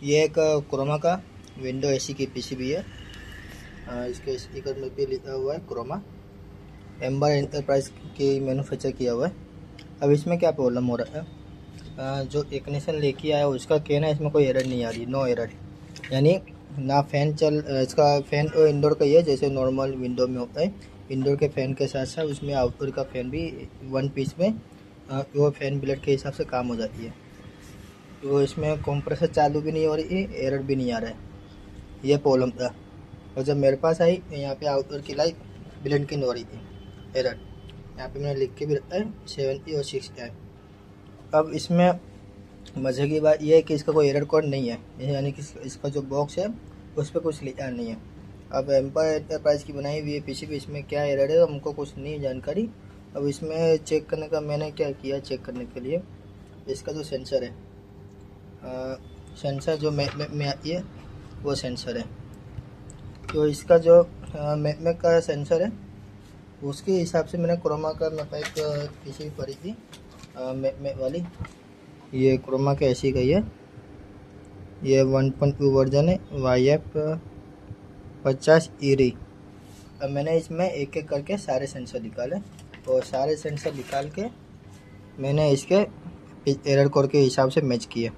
ये एक क्रोमा का विंडो एसी की पीसीबी है। इसके स्पीकर में भी लिखा हुआ है क्रोमा, एम्बर एंटरप्राइज की मैन्युफैक्चर किया हुआ है। अब इसमें क्या प्रॉब्लम हो रहा है, जो टेक्नीशियन लेके आया उसका कहना है इसमें कोई एरर नहीं आ रही, नो एरर। यानी ना फैन इसका फैन तो इंडोर का ही है जैसे नॉर्मल विंडो में होता है। इंडोर के फ़ैन के साथ साथ उसमें आउटडोर का फ़ैन भी वन पीस में वो फ़ैन ब्लेड के हिसाब से काम हो जाती है। तो इसमें कंप्रेसर चालू भी नहीं हो रही है, एरर भी नहीं आ रहा है, ये प्रॉब्लम था। और जब मेरे पास आई यहाँ पे आउटडोर की लाइट ब्लेंड की हो रही थी, एरर। यहाँ पे मैंने लिख के भी रखा है 70 और 60 अब इसमें मज़े की बात यह है कि इसका कोई एरर कोड नहीं है, यानी कि इसका जो बॉक्स है उस पर कुछ लिखा नहीं है। अब एम्पर एंटरप्राइज की बनाई हुई है पीसीबी, इसमें क्या एरर है हमको कुछ नहीं जानकारी। अब इसमें चेक करने का मैंने क्या किया, चेक करने के लिए इसका जो सेंसर है, सेंसर जो मैप में आती है वो सेंसर है। तो इसका जो मैप का सेंसर है उसके हिसाब से मैंने क्रोमा का मैप एक पीसीबी पड़ी थी मैप वाली। ये क्रोमा के ऐसी गई है, ये 1.2 वर्जन है, YF50 ERI। अब मैंने इसमें एक एक करके सारे सेंसर निकाले और सारे सेंसर निकाल के मैंने इसके एरर कोड के हिसाब से मैच किए।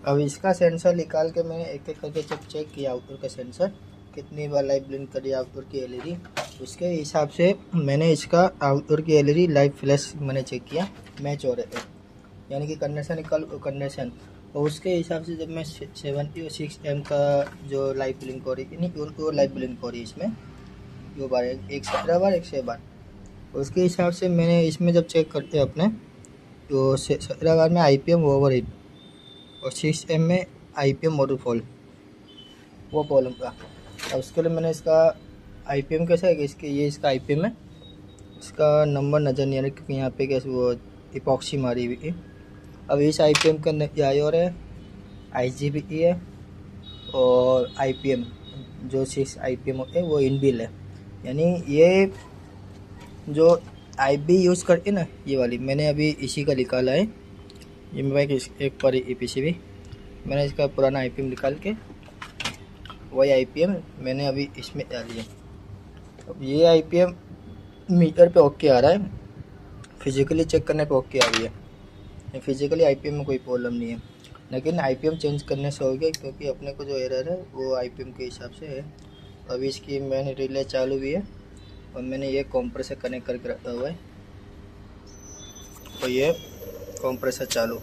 अब इसका सेंसर निकाल के मैंने एक एक करके जब चेक किया आउटडोर का सेंसर कितनी बार लाइट ब्लिंक करी आउटडोर की एलईडी, उसके हिसाब से मैंने इसका आउटडोर की एलईडी लाइट फ्लैश मैंने चेक किया, मैच हो रहे थे, यानी कि कंडीशन इक्वल कंडीशन। और उसके हिसाब से जब मैं 70 और 6 का जो लाइट ब्लिंक हो रही थी, नहीं वो लाइट ब्लिंक हो रही है इसमें दो बार, एक 17 बार एक 6 बार। उसके हिसाब से मैंने इसमें जब चेक करते अपने तो 17 बार में IPM ओवर हीट और 6M में IPM मोटर फॉल, वो प्रॉब्लम था। अब उसके लिए मैंने इसका IPM कैसा है कि ये इसका IPM है, इसका नंबर नज़र नहीं आ रहा क्योंकि यहाँ पे कैसे वो इपॉक्सी मारी हुई है। अब इस IPM के अंदर IOR है, IGBT है और IPM जो 6 IPM होते हैं वो इनबिल्ट है। यानी ये जो IB यूज़ करके ना, ये वाली मैंने अभी इसी का निकाला है। ये मेरे पास एक पर पीसीबी मैंने इसका पुराना IPM निकाल के वही IPM मैंने अभी इसमें डाल दिया। अब ये IPM मीटर पे ओके आ रहा है, फिजिकली चेक करने पे ओके आ रही है, फिजिकली IPM में कोई प्रॉब्लम नहीं है, लेकिन IPM चेंज करने से हो गया क्योंकि अपने को जो एरर है वो IPM के हिसाब से है। अभी इसकी मैंने रिले चालू भी है और मैंने ये कंप्रेसर कनेक्ट करके रखा हुआ है और ये कंप्रेसर चालू।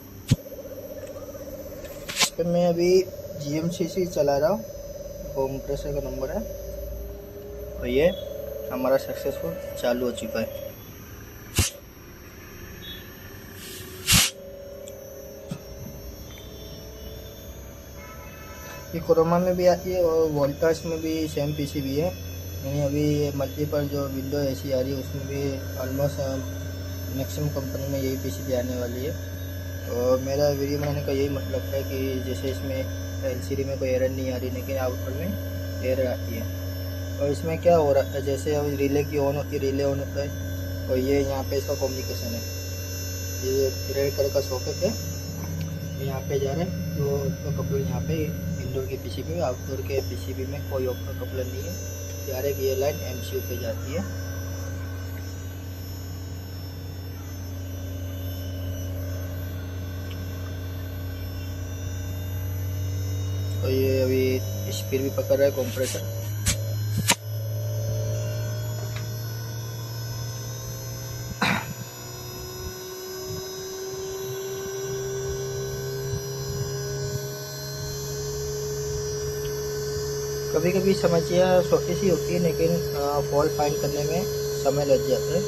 इस पर मैं अभी GMCC चला रहा हूँ, कंप्रेसर का नंबर है और ये हमारा सक्सेसफुल चालू हो चुका है। ये क्रोमा में भी आती है और वोल्टास में भी सेम पीसीबी है, यानी अभी मल्टीपल जो विंडो ऐसी आ रही है उसमें भी ऑलमोस्ट मैक्सिमम कंपनी में यही पीसीबी आने वाली है। तो मेरा वीडियो बनाने का यही मतलब है कि जैसे इसमें LCD में कोई एरर नहीं आ रही लेकिन आउटपुट में एरर आती है। और इसमें क्या हो रहा है, जैसे अब रिले की ऑन होती है, रिले ऑन होता है और ये यहाँ पे इसका कम्युनिकेशन है, ये रेड कलर का सॉकेट है, यहाँ पे जा रहा है तो कपलर यहाँ पे इंडोर के पीसीबी में, आउटडोर के पीसीबी में कोई कपलर नहीं है, डायरेक्ट ये लाइन MCU पे जाती है। तो ये अभी स्पीड भी पकड़ रहा है कंप्रेसर। कभी कभी समस्या छोटी सी होती है लेकिन फॉल्ट फाइंड करने में समय लग जाता है।